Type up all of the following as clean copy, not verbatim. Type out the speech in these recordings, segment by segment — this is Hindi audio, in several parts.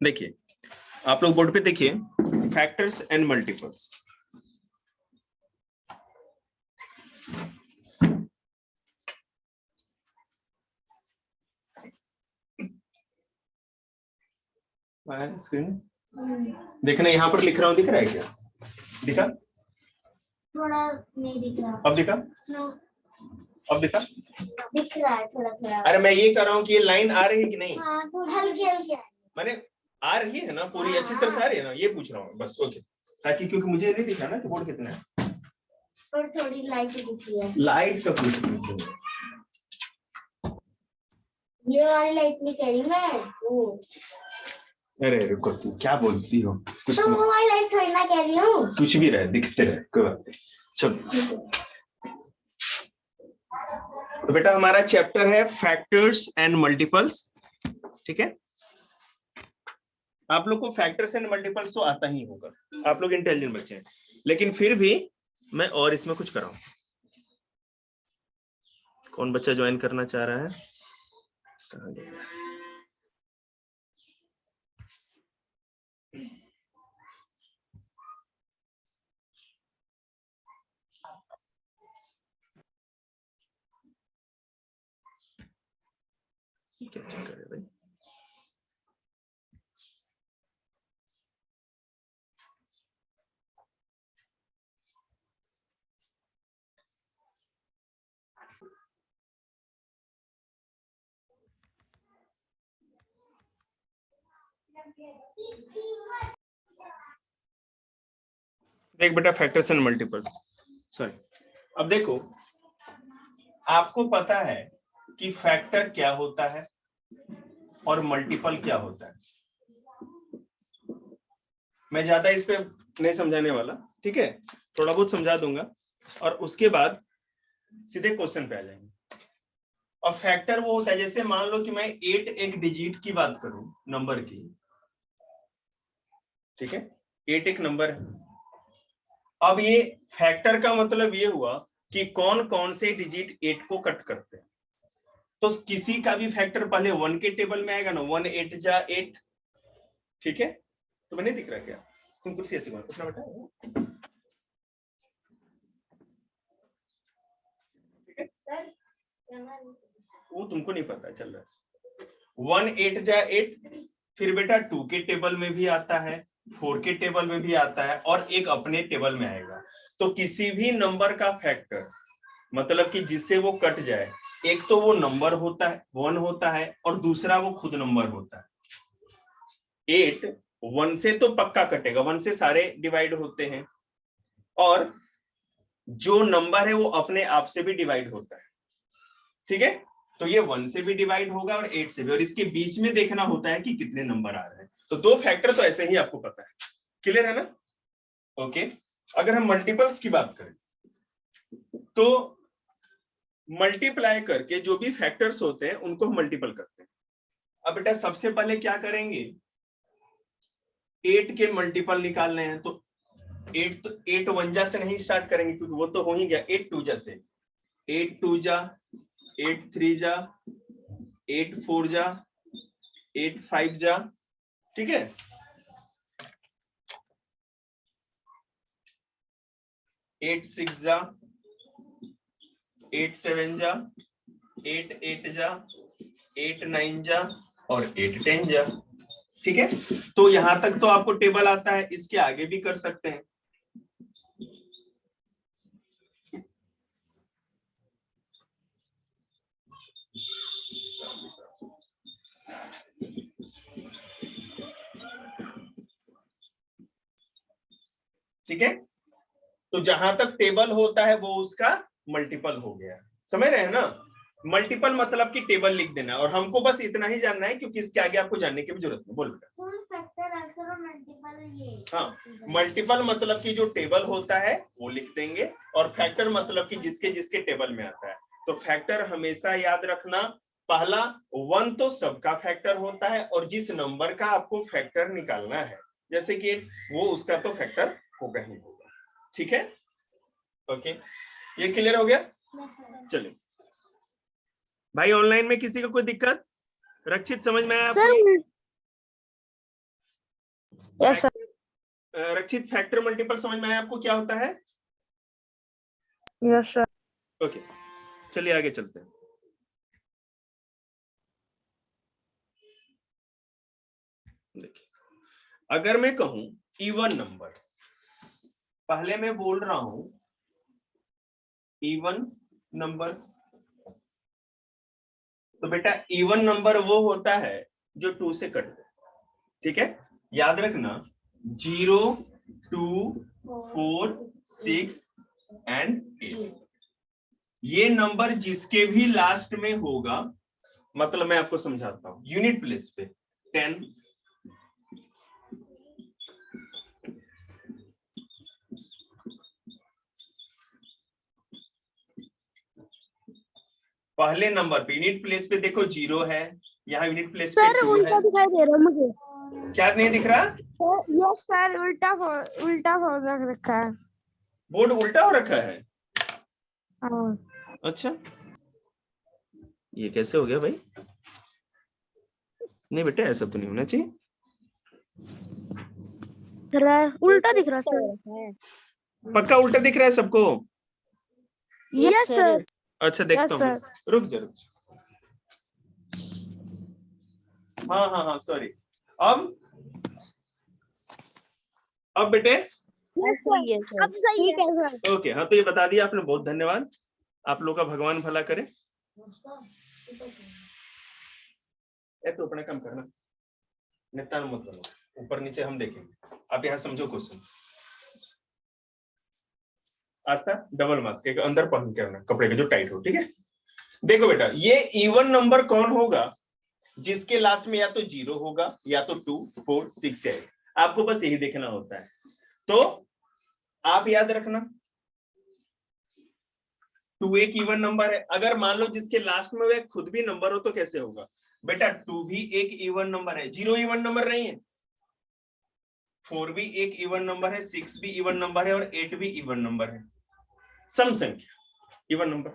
देखिए आप लोग बोर्ड पे देखिए, फैक्टर्स एंड मल्टीपल्स। स्क्रीन देखना, यहाँ पर लिख रहा हूँ, दिख रहा है क्या? दिखा? थोड़ा नहीं दिख रहा। अब दिखा? no. अब दिखा? दिख रहा है थोड़ा थोड़ा। अरे मैं ये कर रहा हूँ कि ये लाइन आ रही है कि नहीं? हाँ थोड़ा हल्की हल्की मैंने आ रही है ना, पूरी अच्छी तरह से आ रही है ना, ये पूछ रहा हूँ बस। ओके, ताकि क्योंकि मुझे नहीं दिखा ना कि बोर्ड कितना है, पर थोड़ी लाइट दिख रही है। लाइट का कुछ ये वाली लाइट नहीं कह रही मैं, वो। अरे रुको, तू क्या बोलती हो? कुछ तो वो वाली लाइट थोड़ी ना कह रही हूँ। कुछ भी रहे, दिखते रहे, कोई बात नहीं। चलो तो बेटा हमारा चैप्टर है फैक्टर्स एंड मल्टीपल्स, ठीक है? आप लोग को फैक्टर्स एंड मल्टीपल्स तो आता ही होगा, आप लोग इंटेलिजेंट बच्चे हैं, लेकिन फिर भी मैं और इसमें कुछ कराऊं। कौन बच्चा ज्वाइन करना चाह रहा है? कहाँ गया? क्या चक्कर है भाई? देख बेटा, फैक्टर्स एंड मल्टीपल्स, सॉरी, अब देखो, आपको पता है कि फैक्टर क्या होता है और मल्टीपल क्या होता है। मैं ज्यादा इस पे नहीं समझाने वाला, ठीक है? थोड़ा बहुत समझा दूंगा और उसके बाद सीधे क्वेश्चन पे आ जाएंगे। और फैक्टर वो होता है, जैसे मान लो कि मैं 8 एक डिजिट की बात करूं, नंबर की, ठीक है? 8 एक नंबर है। अब ये फैक्टर का मतलब ये हुआ कि कौन कौन से डिजिट 8 को कट करते हैं। तो किसी का भी फैक्टर पहले 1 के टेबल में आएगा ना, 1 8 जा 8, ठीक है? तो मैंने दिख रहा क्या? तुम कुछ ऐसे पूछना बेटा, ठीक है? सर वो तुमको नहीं पता चल रहा है। 1 8 जा 8, फिर बेटा 2 के टेबल में भी आता है, 4 के टेबल में भी आता है, और एक अपने टेबल में आएगा। तो किसी भी नंबर का फैक्टर मतलब कि जिससे वो कट जाए, एक तो वो नंबर होता है 1 होता है, और दूसरा वो खुद नंबर होता है। 8 1 से तो पक्का कटेगा, 1 से सारे डिवाइड होते हैं, और जो नंबर है वो अपने आप से भी डिवाइड होता है, ठीक है? तो ये 1 से भी डिवाइड होगा और 8 से भी, और इसके बीच में देखना होता है कि कितने नंबर आ रहे हैं। तो दो फैक्टर तो ऐसे ही आपको पता है, क्लियर है ना? ओके, अगर हम मल्टीपल्स की बात करें तो मल्टीप्लाई करके जो भी फैक्टर्स होते हैं उनको हम मल्टीपल करते हैं। अब बेटा सबसे पहले क्या करेंगे, 8 के मल्टीपल निकालने हैं, तो 8 1 जा से नहीं स्टार्ट करेंगे क्योंकि वो तो हो ही गया। 8 2 जा से, 8 2 जा, 8 3 जा, 8 4 जा, 8 5 जा, ठीक है? 8 6 जा, 8 7 जा, 8 8 जा, 8 9 जा, और 8 10 जा, ठीक है? तो यहां तक तो आपको टेबल आता है, इसके आगे भी कर सकते हैं। ठीक है? तो जहां तक टेबल होता है वो उसका मल्टीपल हो गया, समझ रहे हैं ना? मल्टीपल मतलब कि टेबल लिख देना, और हमको बस इतना ही जानना है क्योंकि इसके आगे आपको जानने की भी जरूरत नहीं। बोल बेटा। हाँ, मल्टीपल मतलब कि जो टेबल होता है वो लिख देंगे, और फैक्टर मतलब कि जिसके जिसके टेबल में आता है। तो फैक्टर हमेशा याद रखना, पहला 1 तो सबका फैक्टर होता है, और जिस नंबर का आपको फैक्टर निकालना है, जैसे कि वो उसका तो फैक्टर होगा ही होगा, ठीक है? ओके, ये क्लियर हो गया? चलिए भाई, ऑनलाइन में किसी को कोई दिक्कत? रक्षित समझ में आया आपको? Yes sir. Rakshit, factor multiple समझ में आया आपको क्या होता है? Yes sir. ओके, चलिए आगे चलते हैं। देखिए, अगर मैं कहूं इवन नंबर, पहले मैं बोल रहा हूं इवन नंबर, तो बेटा इवन नंबर वो होता है जो 2 से कटता है, ठीक है? याद रखना 0, 2, 4, 6 एंड 8, ये नंबर जिसके भी लास्ट में होगा, मतलब मैं आपको समझाता हूं, यूनिट प्लेस पे 10, पहले नंबर पे यूनिट प्लेस पे देखो 0 है, यहाँ यूनिट प्लेस पे 2 उल्टा है। दिखाई दे रहा है मुझे। क्या नहीं दिख रहा? यस सर, उल्टा हो रखा है। बोर्ड उल्टा हो रखा है? हाँ। अच्छा, ये कैसे हो गया भाई? नहीं बेटा, ऐसा तो नहीं होना चाहिए। उल्टा दिख रहा सर। पक्का उल्टा दिख रहा है सबको? Yes sir. अच्छा, देखता Yes, हूँ, रुक जा। हाँ, सॉरी। अब बेटे अब सही है सर। ओके, हाँ तो ये बता दिया आपने, बहुत धन्यवाद। आप लोग का भगवान भला करे। तो अपने काम करना, नित्तान मत बनो, ऊपर नीचे हम देखेंगे। आप यहाँ समझो क्वेश्चन। आस्था डबल मास्क के अंदर पहन के आना, कपड़े के जो टाइट हो, ठीक है? देखो बेटा, ये इवन नंबर कौन होगा जिसके लास्ट में या तो 0 होगा या तो 2, 4, 6 है। आपको बस यही देखना होता है। तो आप याद रखना 2 एक इवन नंबर है। अगर मान लो जिसके लास्ट में वह खुद भी नंबर हो तो कैसे होगा? बेटा 2 भी एक इवन नंबर है, 0 इवन नंबर नहीं है, 4 भी एक इवन नंबर है, 6 भी इवन नंबर है और 8 भी इवन नंबर है। सम संख्या इवन नंबर,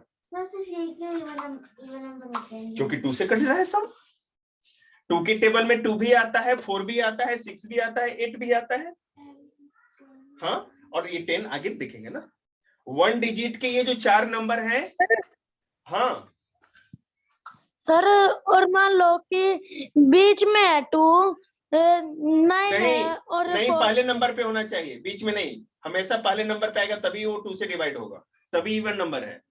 क्योंकि 2 से कट रहा है सब। 2 के टेबल में 2 भी आता है, 4 भी आता है, 6 भी आता है, 8 भी आता है। हाँ, और ये 10 आगे देखेंगे ना। 1 डिजिट के ये जो 4 नंबर हैं, हाँ सर, और मान लो कि बीच में है 2, 9 है और नहीं, 4। पहले नंबर पे होना चाहिए, बीच में नहीं। हमेशा पहले नंबर पे आएगा, तभी वो 2 से डिवाइड होगा, तभी इवन नंबर है।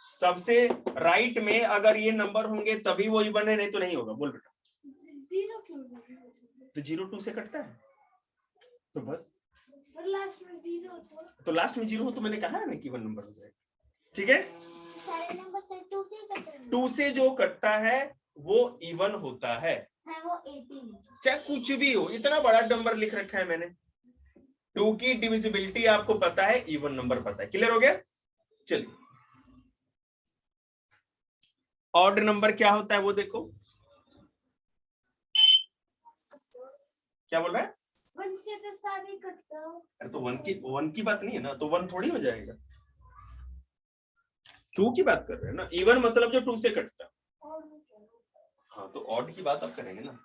सबसे राइट में अगर ये नंबर होंगे तभी वो इवन है, नहीं तो नहीं होगा। बोल बेटा, 0 क्यों? तो 0 2 से कटता है, तो बस लास्ट में 0 तो लास्ट में 0 हो तो मैंने कहा है ना कि इवन नंबर हो जाएगा, ठीक है? सारे नंबर से 2 से कट रहे हैं। 2 से जो कटता है वो इवन होता है, वो 18, चाहे कुछ भी हो। इतना बड़ा नंबर लिख रखा है मैंने। 2 की डिविजिबिलिटी आपको पता है, इवन नंबर पता है। क्लियर हो गया? चलिए, ऑड नंबर क्या होता है वो देखो। क्या बोल रहा है? 1 से तो सारे कटता हो। अरे तो 1 की बात नहीं है ना, तो 1 थोड़ी हो जाएगा। 2 की बात कर रहे हैं ना। इवन मतलब जो 2 से कटता है। हाँ, तो ऑड की बात आप करेंगे ना।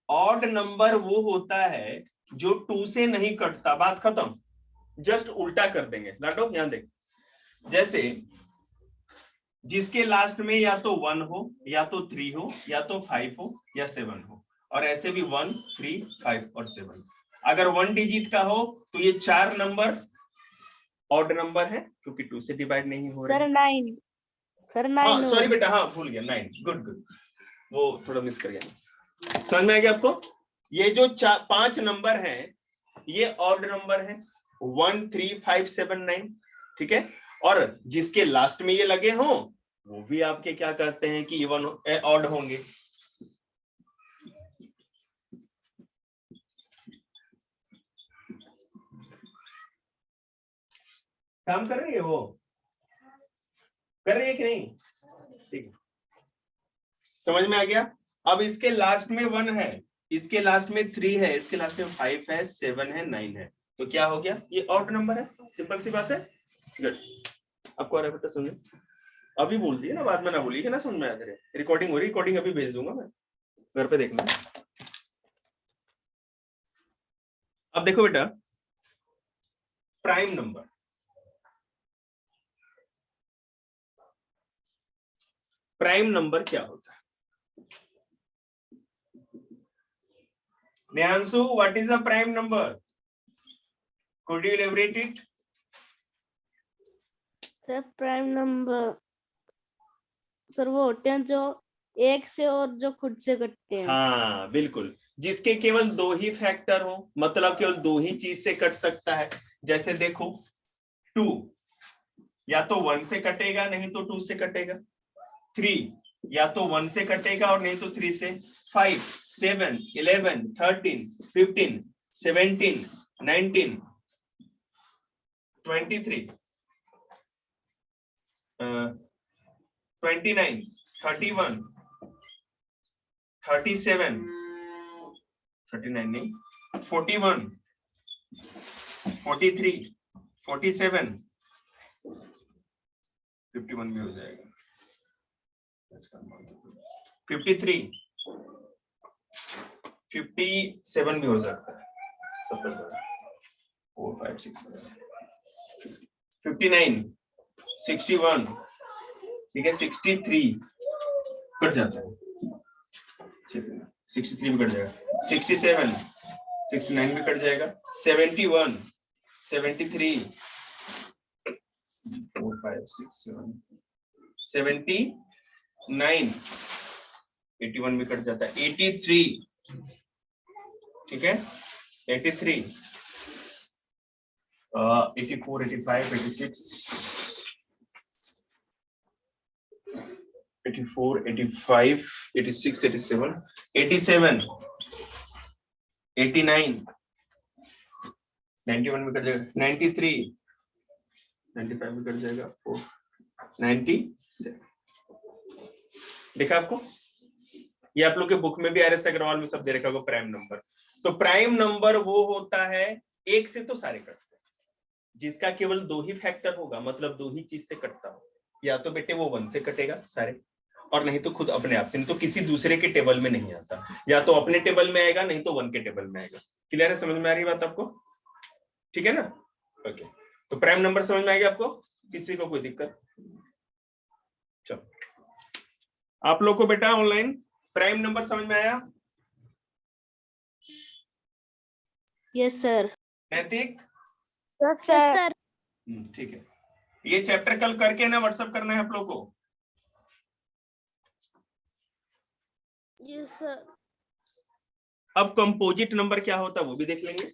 ऑड नंबर वो होता है जो 2 से नहीं कटता, बात खत्म। जस्ट उल्टा कर देंगे। लाडो ध्यान देख, जैसे जिसके लास्ट में या तो 1 हो या तो 3 हो या तो 5 हो या 7 हो, और ऐसे भी 1, 3, 5 और 7। अगर 1 डिजिट का हो तो ये 4 नंबर ऑड नंबर है, क्योंकि 2 से डिवाइड नहीं हो रहे। सर 9। सर 9। हाँ सॉरी बेटा, हाँ भूल गया, 9। गुड, वो थोड़ा मिस कर गया। समझ में आ गया आपको? ये जो 5 नंबर हैं ये ऑड नंबर है, 1, 3, 5, 7, 9, ठीक है? और जिसके लास्ट में ये लगे हों वो भी आपके क्या कहते हैं कि इवन ऑड होंगे। काम कर रही है वो? कर रही है कि नहीं? ठीक, समझ में आ गया? अब इसके लास्ट में 1 है, इसके लास्ट में 3 है, इसके लास्ट में 5 है, 7 है, 9 है, तो क्या हो गया? ये ऑड नंबर है। सिंपल सी बात है। गुड, आपको आ रहा है बेटा? सुनिए, अभी बोल दिए ना, बाद में ना बोलिए कि ना समझ में आ रहा है। रिकॉर्डिंग हो रही, रिकॉर्डिंग अभी भेज दूंगा मैं, घर पे देखना। अब देखो बेटा, प्राइम नंबर, प्राइम नंबर क्या होता है? Nehanshu, what is a prime number? Could you elaborate it? Sir prime number sir वो होते हैं जो एक से और जो खुद से कटते हैं। हाँ बिल्कुल, जिसके केवल दो ही फैक्टर हो, मतलब केवल दो ही चीज से कट सकता है। जैसे देखो 2 या तो 1 से कटेगा, नहीं तो 2 से कटेगा। 3 या तो 1 से कटेगा और नहीं तो 3 से। 5, 7, 11, 13, 15, 17, 19, 23, 29, 31, 37, 39 नहीं, 41, 43, 47, 51 भी हो जाएगा, 53, 57 भी हो सकता है, 4, 5, 6, 59, 61, ठीक है, 63 कट जाता है, 63 भी कट जाएगा, 67, 69 भी कट जाएगा, 71, 73, 4, 5, 6, 7, 79, 81 भी कट जाता है, 83, ठीक है, 83, 84, 85, 86, 84, 85, 86, 87, 87, 89, 91 भी कट जाएगा, 93, 95 भी कट जाएगा, 97। देखा आपको? ये आप लोग के बुक में भी आर एस अग्रवाल में सब दे रखा होगा प्राइम नंबर। तो प्राइम नंबर वो होता है, एक से तो सारे कटते हैं, जिसका केवल दो ही फैक्टर होगा, मतलब दो ही चीज से कटता हो। या तो बेटे वो 1 से कटेगा सारे, और नहीं तो खुद अपने आप से, नहीं तो किसी दूसरे के टेबल में नहीं आता। या तो अपने टेबल में आएगा, नहीं तो 1 के टेबल में आएगा। क्लियर है? समझ में आ रही बात आपको? ठीक है ना? ओके, तो प्राइम नंबर समझ में आ गया आपको? किसी को कोई दिक्कत? चलो, आप लोग को बेटा ऑनलाइन प्राइम नंबर समझ में आया? Yes sir. Naitik? Yes sir. ठीक है, ये चैप्टर कल करके ना व्हाट्सएप करना है आप लोग को। Yes sir. अब कंपोजिट नंबर क्या होता है वो भी देख लेंगे।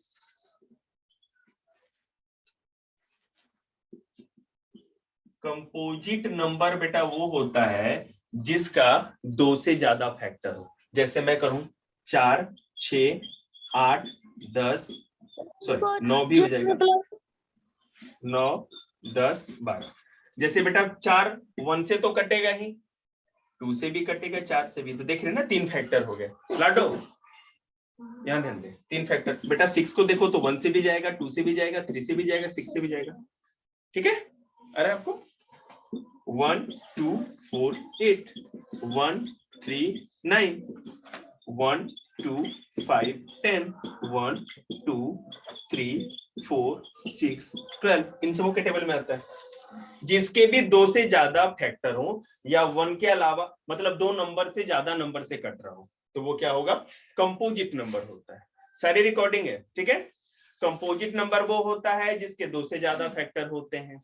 कंपोजिट नंबर बेटा वो होता है जिसका 2 से ज्यादा फैक्टर हो। जैसे मैं करूं 4, 6, 8, 10, सॉरी 9 भी हो जाएगा, 9, 10, 12। जैसे बेटा 4 1 से तो कटेगा ही, 2 से भी कटेगा, 4 से भी। तो देख रहे हैं ना, 3 फैक्टर हो गए। लाडो यहाँ ध्यान दे, 3 फैक्टर। बेटा 6 को देखो तो 1 से भी जाएगा, 2 से भी जाएगा, 3 से भी जाएगा, 6 से भी जाएगा। ठीक है? अरे आपको 1, 2, 4, 8, 1, 3, 9, 1, 2, 5, 10, 1, 2, 3, 4, 6, 12। इन सबों के टेबल में आता है। जिसके भी 2 से ज्यादा फैक्टर हो, या 1 के अलावा, मतलब 2 नंबर से ज्यादा नंबर से कट रहा हो, तो वो क्या होगा? कंपोजिट नंबर होता है। सारी रिकॉर्डिंग है, ठीक है? कंपोजिट नंबर वो होता है जिसके 2 से ज्यादा फैक्टर होते हैं।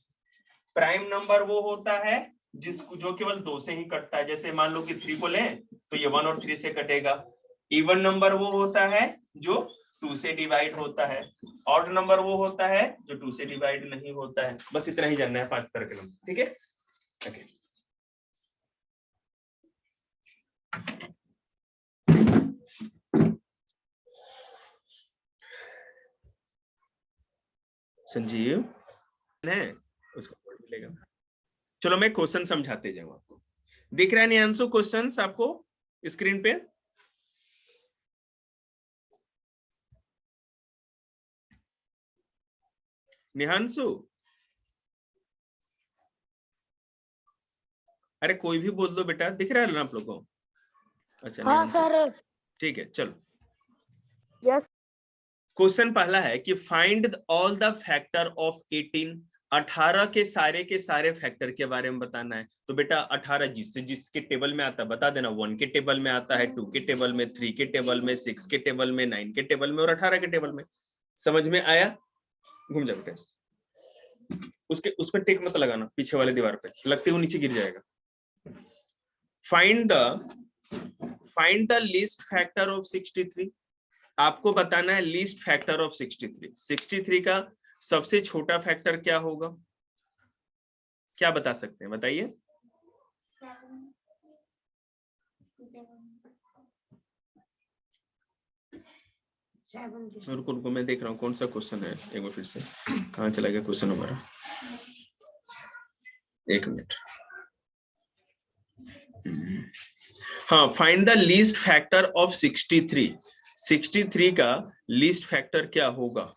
प्राइम नंबर वो होता है जिसको जो केवल 2 से ही कटता है। जैसे मान लो कि 3 को लें तो ये 1 और 3 से कटेगा। इवन नंबर वो होता है जो 2 से डिवाइड होता है। ऑड नंबर वो होता है जो 2 से डिवाइड नहीं होता है। बस इतना ही जानना है 5 तरह के नंबर, ठीक है? ओके, संजीव है उसको मिलेगा। चलो मैं क्वेश्चन समझाते जाऊं आपको। दिख रहा है नियांशु क्वेश्चंस आपको स्क्रीन पे? निहांशु, अरे कोई भी बोल दो बेटा, दिख रहा है ना आप लोगों को? अच्छा हाँ निहांशु, सर। ठीक है, चलो। यस क्वेश्चन पहला है कि find all the factor of 18, 18 के सारे फैक्टर के बारे में बताना है। तो बेटा 18 जिसके टेबल में आता है बता देना, 1 के टेबल में आता है, 2 के टेबल में, 3 के टेबल में, 6 के टेबल में, 9 के टेबल में और 18 के टेबल में। समझ में आया? घूम जा बेटा, उस पर टिक मत लगाना, पीछे वाले दीवार पे लगते हुए नीचे गिर जाएगा। Find the least factor of 63, आपको बताना है लीस्ट फैक्टर ऑफ 63। 63 का सबसे छोटा फैक्टर क्या होगा? क्या बता सकते हैं, बताइए। रुको मैं देख रहा हूँ कौन सा क्वेश्चन है, एक बार फिर से कहाँ चला गया क्वेश्चन हमारा, एक मिनट। हाँ, find the least factor of 63। 63 का लीस्ट फैक्टर क्या होगा?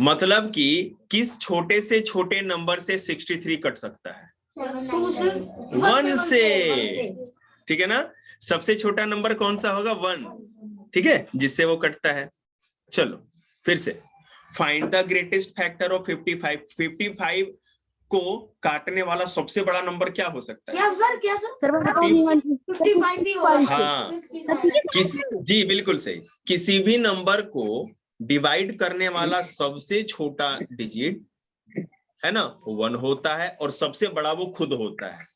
मतलब कि किस छोटे से छोटे नंबर से 63 कट सकता है? 1 से। ठीक है ना? सबसे छोटा नंबर कौन सा होगा? 1, ठीक है, जिससे वो कटता है। चलो फिर से, find the greatest factor of 55। 55 को काटने वाला सबसे बड़ा नंबर क्या हो सकता है? क्या सर? हाँ जी, बिल्कुल सही। किसी भी नंबर को डिवाइड करने वाला सबसे छोटा डिजिट है ना 1 होता है और सबसे बड़ा वो खुद होता है।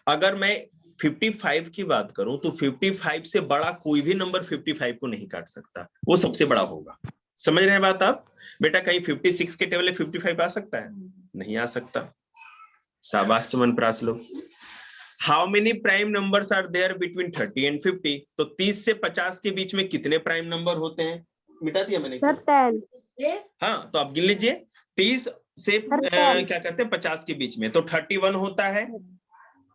अगर मैं 55 की बात करूं तो 55 से बड़ा कोई भी नंबर 55 को नहीं काट सकता, वो सबसे बड़ा होगा। समझ रहे हैं बात आप? बेटा कहीं 56 के टेबल में 55 आ सकता है? नहीं आ सकता। शाबाश चमनप्रास लोग। How many prime numbers are there between 30 and 50? तो 30 से 50 के बीच में कितने प्राइम नंबर होते हैं? मिटा दिया मैंने। 10। हाँ, तो आप गिन लीजिए। 30 से क्या कहते हैं 50 के बीच में, तो 31 होता है,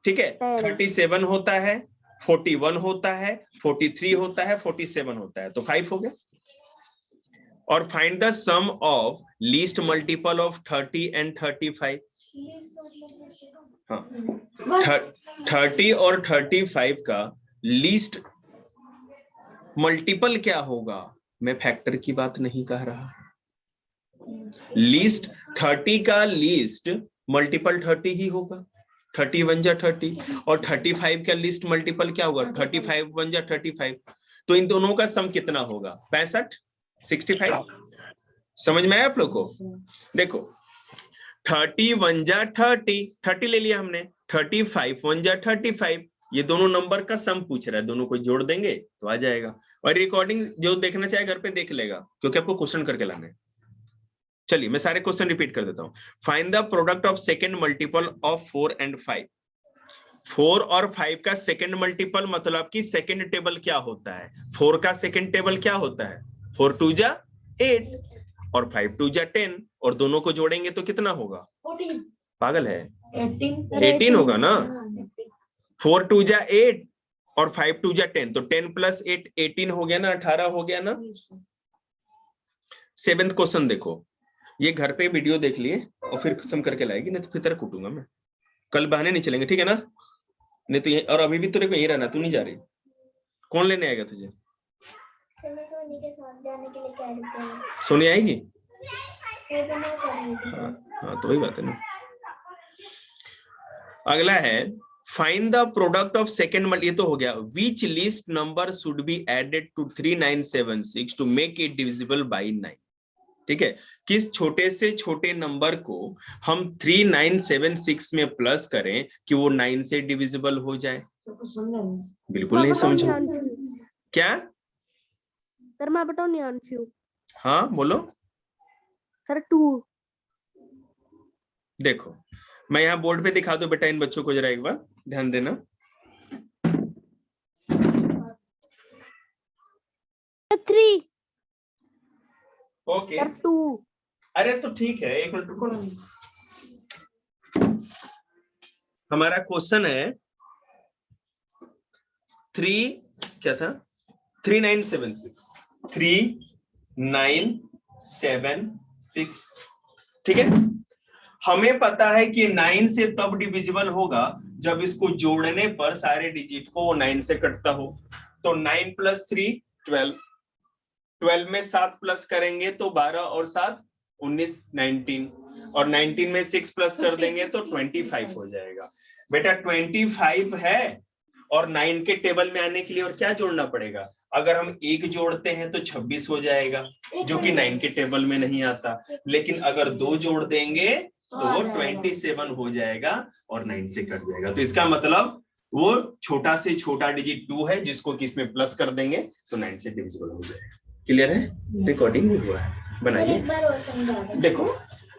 ठीक है, 37 होता है, 41 होता है, 43 होता है, 47 होता है, तो 5 हो गया। और find the sum of least multiple of 30 and 35। हाँ, 30 और 35 का लीस्ट मल्टीपल क्या होगा? मैं फैक्टर की बात नहीं कह रहा। लीस्ट 30 का लीस्ट मल्टीपल 30 ही होगा, 30 1 जा 30, और 35 का लीस्ट मल्टीपल क्या होगा? 35 1 जा 35। तो इन दोनों का सम कितना होगा? 65, 65। समझ में आया आप लोग को? देखो 30 1 जा 30 ले लिया हमने, 35 1 जा 35, ये दोनों नंबर का सम पूछ रहा है, दोनों को जोड़ देंगे तो आ जाएगा। और रिकॉर्डिंग जो देखना चाहे घर पे देख लेगा, क्योंकि आपको क्वेश्चन करके लाना है। चलिए मैं सारे क्वेश्चन रिपीट कर देता हूं। Find the product of second multiple of 4 and 5। 4 और 5 का सेकंड मल्टीपल मतलब कि सेकंड टेबल क्या होता है? 4 का सेकंड टेबल क्या होता है? 4 2 जा 8 और 5 2 जा 10, और दोनों को जोड़ेंगे तो कितना होगा? 14। पागल है? 18 होगा ना। 4 2 जा 8 और 5 2 जा 10, तो 10 + 8 18 हो गया ना, 18 हो गया ना। 7th क्वेश्चन देखो, ये घर पे वीडियो देख लिए और फिर सम करके लाएगी, नहीं तो फिर तेरा कूटूंगा मैं। कल बहाने नहीं चलेंगे, ठीक है ना? नहीं तो ये, और अभी भी तेरे को यहीं रहना, तू नहीं जा रही। कौन लेने आएगा तुझे? सोनी के साथ जाने के लिए कह रही थी। सोनी आएगी? हाँ, तो वही बात है ना। अगला है find the product of second, ये तो हो गया। Which least number should be added to 3976 to make it divisible by 9? ठीक है, किस छोटे से छोटे नंबर को हम 3976 में प्लस करें कि वो 9 से डिविजिबल हो जाए? बिल्कुल नहीं समझो। क्या सर मैं बताऊं नियांशु? हाँ बोलो सर 2। देखो मैं यहाँ बोर्ड पे दिखा दूं बेटा, इन बच्चों को जरा एक बार ध्यान देना। 3। Okay, sir 2। अरे तो ठीक है, एक मिनट रुको ना। हमारा क्वेश्चन है 3976 3976, ठीक है। हमें पता है कि 9 से तब डिविजिबल होगा जब इसको जोड़ने पर सारे डिजिट को 9 से कटता हो। तो 9 + 3 12, 12 में 7 प्लस करेंगे तो 12 और 7 19 19 और 19 में 6 प्लस कर देंगे तो 25 हो जाएगा। बेटा 25 है और 9 के टेबल में आने के लिए और क्या जोड़ना पड़ेगा? अगर हम 1 जोड़ते हैं तो 26 हो जाएगा जो कि 9 के टेबल में नहीं आता, लेकिन अगर 2 जोड़ देंगे तो वो 27 हो जाएगा और 9 से कट जाएगा। तो इसका मतलब वो छोटा से छोटा डिजिट 2 है जिसको कि इसमें प्लस कर देंगे तो 9 से डिविजिबल हो जाएगा। क्लियर है? रिकॉर्डिंग भी हुआ है, बनाइए। देखो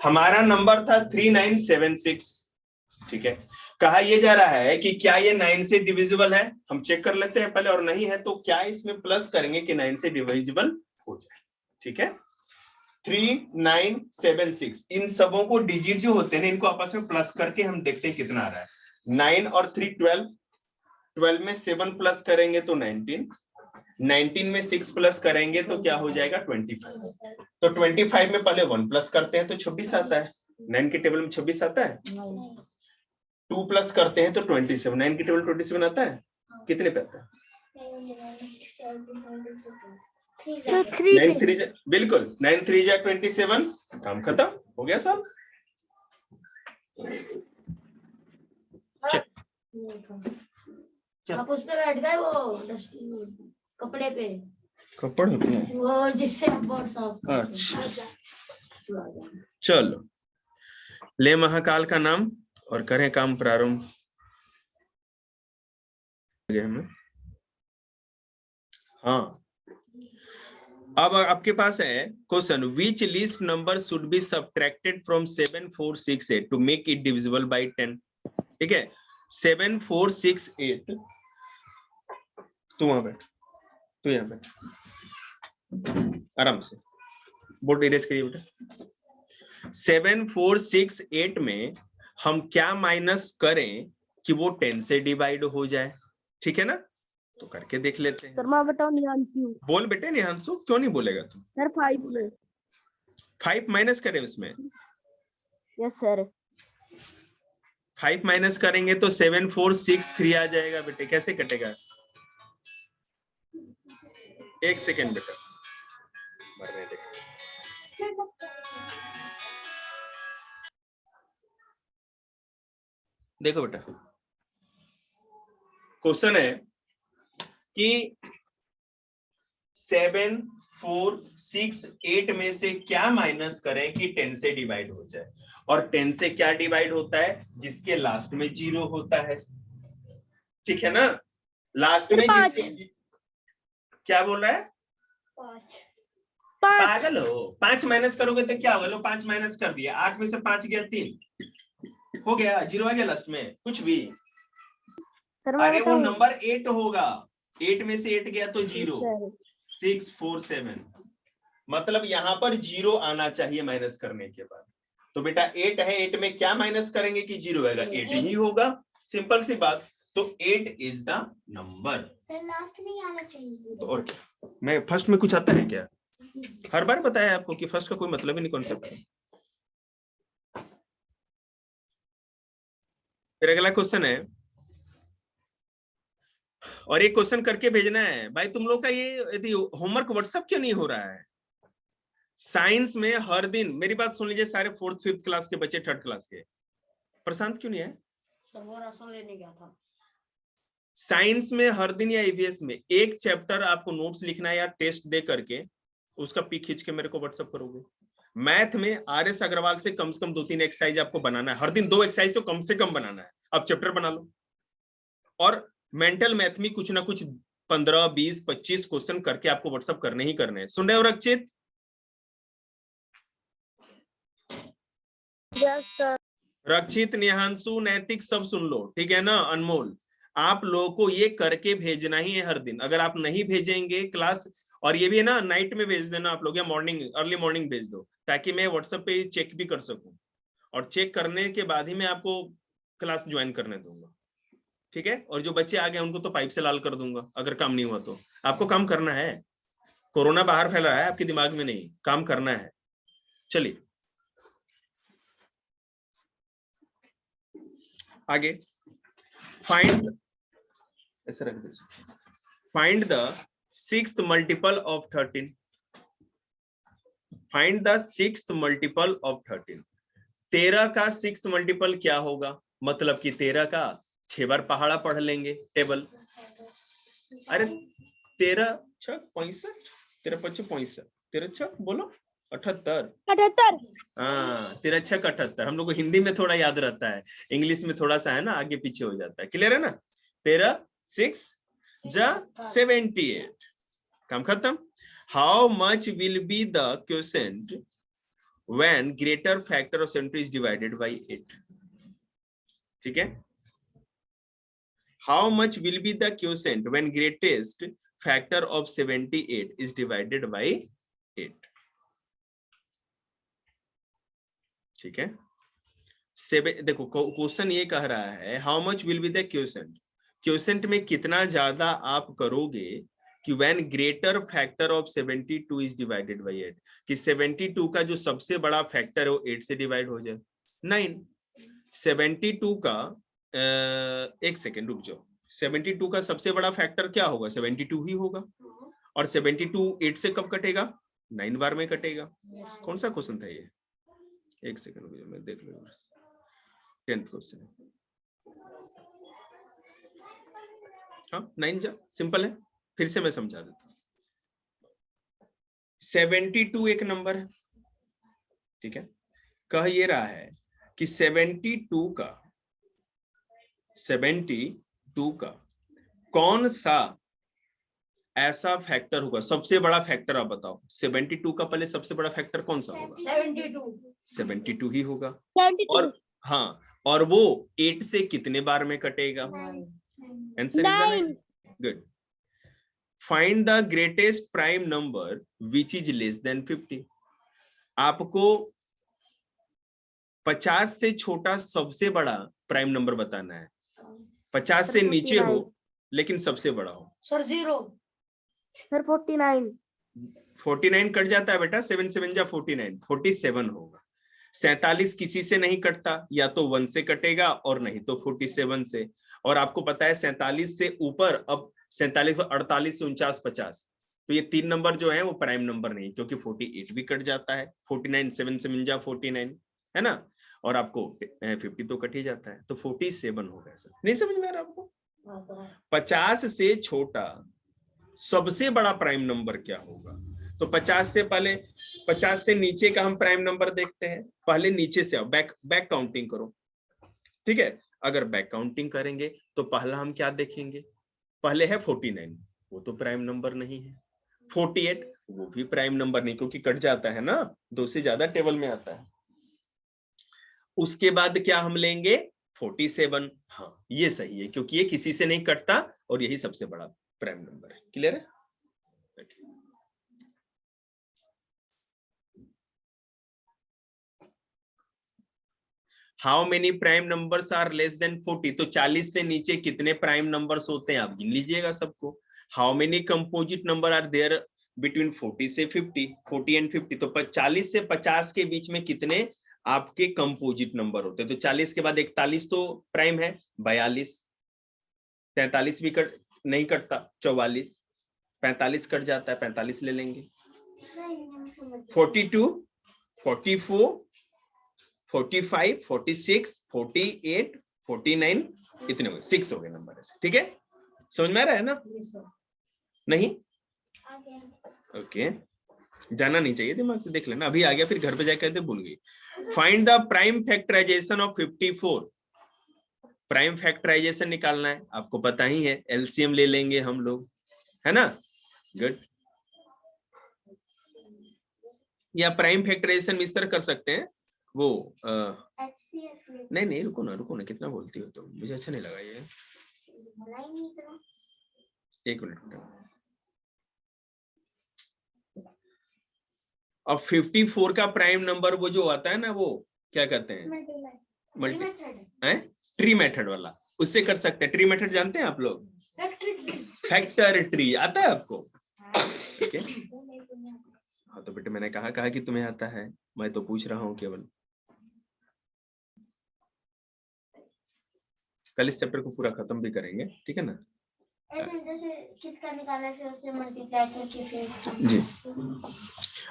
हमारा नंबर था 3976, ठीक है। कहा यह जा रहा है कि क्या ये 9 से डिविजिबल है, हम चेक कर लेते हैं पहले, और नहीं है तो क्या इसमें प्लस करेंगे कि 9 से डिविजिबल हो जाए, ठीक है। 3976 इन सबों को डिजिट जो होते हैं इनको आपस में प्लस करके हम देखते हैं कितना आ रहा है। 9 और 3 12, 12 में 7 प्लस करेंगे तो 19, 19 में 6 प्लस करेंगे तो क्या हो जाएगा 25। तो 25 में पहले 1 प्लस करते हैं तो 26 आता है, 9 के टेबल में 26 आता है। 2 प्लस करते हैं तो 27, 9 के टेबल 27 आता है, कितने पे आता है? 9 3 बिल्कुल 9 3 जा 27, काम खत्म हो गया सब। आप उस पे बैठ गए, वो कपड़े पे वो जिससे आप बहुत साफ। अच्छा चलो, ले महाकाल का नाम और करें काम प्रारंभ। हाँ, अब आपके पास है question, which least number should be subtracted from 7 4 6 8 to make it divisible by 10। ठीक है, 7 4 6 8, तू वहां बैठ, तू यहाँ बैठ, आराम से बोर्ड इरेज करिए बेटा। 7 4 6 8 में हम क्या माइनस करें कि वो 10 से डिवाइड हो जाए, ठीक है ना? तो करके देख लेते हैं। सर मैं बताऊं निहांशु। बोल बेटे निहांशु, क्यों नहीं बोलेगा तू? सर 5 में 5 माइनस करें उसमें। Yes sir. 5 माइनस करेंगे तो 7 4 6 3 आ जाएगा बेटे, कैसे कटेगा? एक सेकेंड बेटा, मरने दे। देखो बेटा, क्वेश्चन है कि 7 4 6 8 में से क्या माइनस करें कि 10 से डिवाइड हो जाए, और 10 से क्या डिवाइड होता है? जिसके लास्ट में 0 होता है, ठीक है ना? लास्ट में जिसके, क्या बोल रहा है? 5। पागल हो? 5 माइनस करोगे तो क्या होगा? लो 5 माइनस कर दिया, 8 में से 5 गया 3 हो गया, 0 आ गया लास्ट में, कुछ भी। अरे वो नंबर 8 होगा, 8 में से 8 गया तो 0, 6 4 7, मतलब यहां पर 0 आना चाहिए माइनस करने के बाद। तो बेटा 8 है, 8 में क्या माइनस करेंगे कि 0 आएगा? 8 ही होगा, सिंपल सी बात। तो 8 इज द नंबर। लास्ट में आना चाहिए। तो और क्या, मैं फर्स्ट में कुछ आता है क्या? हर बार बताया आपको कि फर्स्ट का कोई मतलब ही नहीं कॉन्सेप्ट है। फिर अगला क्वेश्चन है, और ये क्वेश्चन करके भेजना है भाई। तुम लोग का ये होमवर्क व्हाट्सएप क्यों नहीं हो रहा है? साइंस में हर दिन, मेरी बात सुन लीजिए सारे 4th 5th क्लास के बच्चे, 3rd क्लास के, प्रशांत क्यों नहीं है? वो राशन लेने गया था। साइंस में हर दिन या ईवीएस में एक चैप्टर आपको नोट्स लिखना है या टेस्ट दे करके उसका पिक खींच के मेरे को व्हाट्सएप करोगे। मैथ में आरएस अग्रवाल से कम 2-3 एक्सरसाइज आपको बनाना है, हर दिन 2 एक्सरसाइज तो कम से कम बनाना है। अब चैप्टर बना लो, और मेंटल मैथ में कुछ ना कुछ 15 20 25 क्वेश्चन करके आपको व्हाट्सएप करने ही करने हैं। सुन रहे हो रक्षित? रक्षित, निहांशु, नैतिक सब सुन लो, ठीक है ना? अनमोल, आप लोगों को ये करके भेजना ही है हर दिन। अगर आप नहीं भेजेंगे क्लास, और ये भी है ना नाइट में भेज देना आप लोग, या मॉर्निंग, अर्ली मॉर्निंग भेज दो, ताकि मैं व्हाट्सएप पे चेक भी कर सकूं, और चेक करने के बाद ही मैं आपको क्लास ज्वाइन करने दूंगा, ठीक है? और जो बच्चे आ गए उनको तो पाइप से लाल कर दूंगा अगर काम नहीं हुआ तो। आपको काम करना है, कोरोना बाहर फैल रहा है, आपके दिमाग में नहीं, काम करना है। चलिए आगे, फाइंड, ऐसे रख दे, find the 6th multiple of 13। Find the sixth multiple of 13। 13 का सिक्स्थ मल्टीपल क्या होगा? मतलब कि 13 का 6 बार पहाड़ा पढ़ लेंगे टेबल। अरे 13 6 65, 13 5 65, 13 6 बोलो 78। 78। हाँ 13 6 78। हम लोग को हिंदी में थोड़ा याद रहता है, इंग्लिश में थोड़ा सा है ना आगे पीछे हो जाता है। क्लियर है ना? 13 6 जा 78। काम खत्म। How much will be the quotient when greater factor of 70 is divided by 8? ठीक है, how much will be the quotient when greatest factor of 78 is divided by 8? ठीक है, देखो क्वेश्चन ये कह रहा है how much will be the quotient, quotient में कितना ज्यादा आप करोगे कि when greater factor of 72 is divided by 8, कि 72 का जो सबसे बड़ा फैक्टर है वो 8 से डिवाइड हो जाए। 9 72 का एक सेकेंड रुक जाओ, 72 का सबसे बड़ा फैक्टर क्या होगा? 72 ही होगा। और 72 8 से कब कटेगा? 9 बार में कटेगा। कौन सा क्वेश्चन था ये? एक सेकेंड रुक जाओ, मैं देख लूंगा। 10th question. हाँ 9 जा सिंपल है, फिर से मैं समझा देता हूँ। 72 एक नंबर है, ठीक है, कह ये रहा है कि 72 का कौन सा ऐसा फैक्टर होगा, सबसे बड़ा फैक्टर आप बताओ। 72 का पहले सबसे बड़ा फैक्टर कौन सा होगा? 72 ही होगा। 72। और हाँ, और वो 8 से कितने बार में कटेगा? Answer is 9। Good. Find the greatest prime number which is less than 50। आपको 50 से छोटा सबसे बड़ा प्राइम नंबर बताना है। 50 से नीचे हो लेकिन सबसे बड़ा हो। सर 0। सर 49। 49 कट जाता है बेटा, 7 7 जा 49, 47 होगा। 47 किसी से नहीं कटता, या तो 1 से कटेगा और नहीं तो 47 से। और आपको पता है 47 से ऊपर अब 47 48 से 49 50, तो ये 3 नंबर जो है वो प्राइम नंबर नहीं, क्योंकि 48 भी कट जाता है। 49 7 7 जा 49 है ना, और आपको 50 तो कट ही जाता है, तो 47 होगा। सर नहीं समझ में आ रहा आपको? 50 से छोटा सबसे बड़ा प्राइम नंबर क्या होगा? तो 50 से पहले 50 से नीचे का हम प्राइम नंबर देखते हैं। पहले नीचे से आओ, बैक काउंटिंग करो। ठीक है, अगर बैक काउंटिंग करेंगे तो पहला हम क्या देखेंगे? पहले है 49, वो तो प्राइम नंबर नहीं है। 48 वो भी प्राइम नंबर नहीं, क्योंकि कट जाता है ना, 2 से ज्यादा टेबल में आता है। उसके बाद क्या हम लेंगे? 47। हाँ ये सही है, क्योंकि ये किसी से नहीं कटता और यही सबसे बड़ा प्राइम नंबर है। क्लियर है? How many prime numbers are less than 40? तो 40 से नीचे कितने प्राइम नंबर्स होते हैं आप गिन लीजिएगा सबको। How many composite number are there between 40 से 50? 40 एंड 50, तो 40 से 50 के बीच में कितने आपके कंपोजिट नंबर होते हैं? तो 40 के बाद 41 तो प्राइम है, 42, 43 भी नहीं कटता, 44, 45 कट जाता है, 45 ले लेंगे। 42, 44, 45, 46, 48, 49, इतने हो गए, 6 हो गए नंबर ऐसे। ठीक है, समझ में आ रहा है ना? नहीं? ओके, जाना नहीं चाहिए दिमाग से, देख लेना। अभी आ गया, फिर घर पे जाकर भूल गई। Find the prime factorisation of 54। Prime factorisation निकालना है, आपको पता ही है, एलसीएम ले लेंगे हम लोग, है ना? गुड। या प्राइम फैक्टराइजेशन इस तरह कर सकते हैं, वो नहीं रुको ना, कितना बोलती हो तुम, मुझे अच्छा नहीं लगा ये। एक मिनट। अब 54 का प्राइम नंबर वो जो आता है ना, वो क्या कहते हैं? ट्री मेथड वाला, उससे कर सकते हैं। ट्री मेथड जानते हैं आप लोग? फैक्टर ट्री आता है आपको? ठीक है, हाँ तो बेटे मैंने कहा कि तुम्हें आता है, मैं तो पूछ रहा हूँ केवल। कल इस चैप्टर को पूरा खत्म भी करेंगे, ठीक है ना? जैसे किसका निकालना है, फिर उससे मल्टीप्लाई करके फिर जी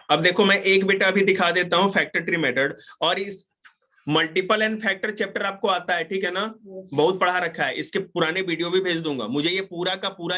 अब देखो मैं एक बेटा अभी दिखा देता हूँ फैक्टर ट्री मेथड। और इस मल्टीपल एंड फैक्टर चैप्टर आपको आता है, ठीक है ना, बहुत पढ़ा रखा है, इसके पुराने वीडियो भी भेज दूंगा। मुझे ये पूरा का पूरा